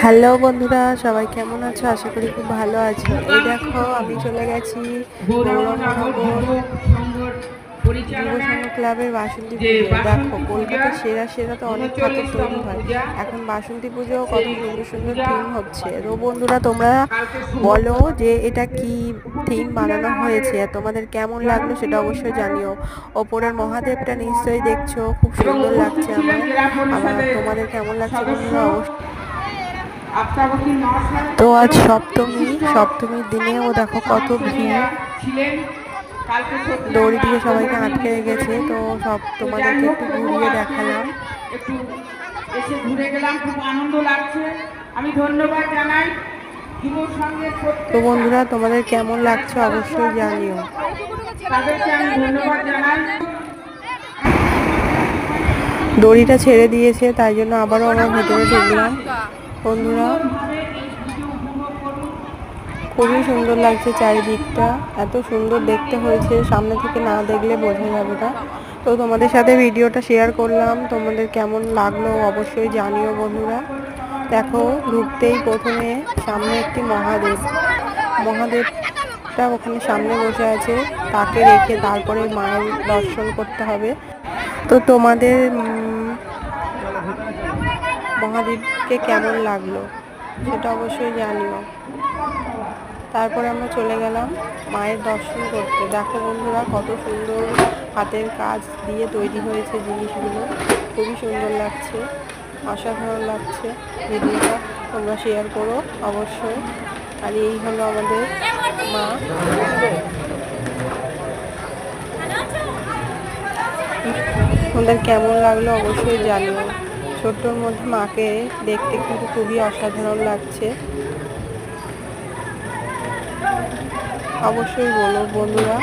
Hello বন্ধুরা, সবাই কেমন আছো? আশা করি খুব ভালো আছো। এই দেখো আমি চলে গেছি গৌরঙ্গনগর যুব সংঘ ক্লাবের বাসন্তী পুজো। দেখো কলকাতার সেরা সেরা তো অনেক ঠাকুর তৈরি হয়, এখন বাসন্তী পুজো কত সুন্দর সুন্দর থিম হচ্ছে। তো বন্ধুরা তোমরা বলো যে এটা কি থিম বানানো হয়েছে, তোমাদের কেমন লাগলো সেটা অবশ্যই জানিও। ওপরের মহাদেবটা নিশ্চয়ই দেখছো, খুব সুন্দর লাগছে আমার। আবার তোমাদের কেমন লাগছে বন্ধুরা অবশ্যই। তো আজ সপ্তমীর দিনেও দেখো কত ভিড়, দড়ি দিয়ে সবাইকে আটকে গেছে। তো সব তোমাদেরকে একটু ঘুরিয়ে দেখালাম। একটু এসে ঘুরে গেলাম, খুব আনন্দ লাগছে। আমি ধন্যবাদ জানাই যুব সংঘের তো বন্ধুরা তোমাদের কেমন লাগছে অবশ্যই জানিও। তাদেরকে আমি ধন্যবাদ জানাই। দড়িটা ছেড়ে দিয়েছে, তাই জন্য আবারও আমার ভেতরে ঢুকলাম। বন্ধুরা খুবই সুন্দর লাগছে, চারিদিকটা এত সুন্দর দেখতে হয়েছে, সামনে থেকে না দেখলে বোঝা যাবে না। তো তোমাদের সাথে ভিডিওটা শেয়ার করলাম, তোমাদের কেমন লাগলো অবশ্যই জানিও বন্ধুরা। দেখো ঢুকতেই প্রথমে সামনে একটি মহাদেবটা ওখানে সামনে বসে আছে, তাকে রেখে তারপরে মায়ের দর্শন করতে হবে। তো তোমাদের মহাদেবকে কেমন লাগলো সেটা অবশ্যই জানিও। তারপরে আমরা চলে গেলাম মায়ের দর্শন করতে। দেখো বন্ধুরা কত সুন্দর হাতের কাজ দিয়ে তৈরি হয়েছে জিনিসগুলো, খুবই সুন্দর লাগছে, অসাধারণ লাগছে। ভিডিওটা তোমরা শেয়ার করো অবশ্যই। আর এই হলো আমাদের মা। তোমাদের কেমন লাগলো অবশ্যই জানিও। ছোট্টর মধ্যে মাকে দেখতে কিন্তু খুবই অসাধারণ লাগছে, অবশ্যই বলো বন্ধুরা।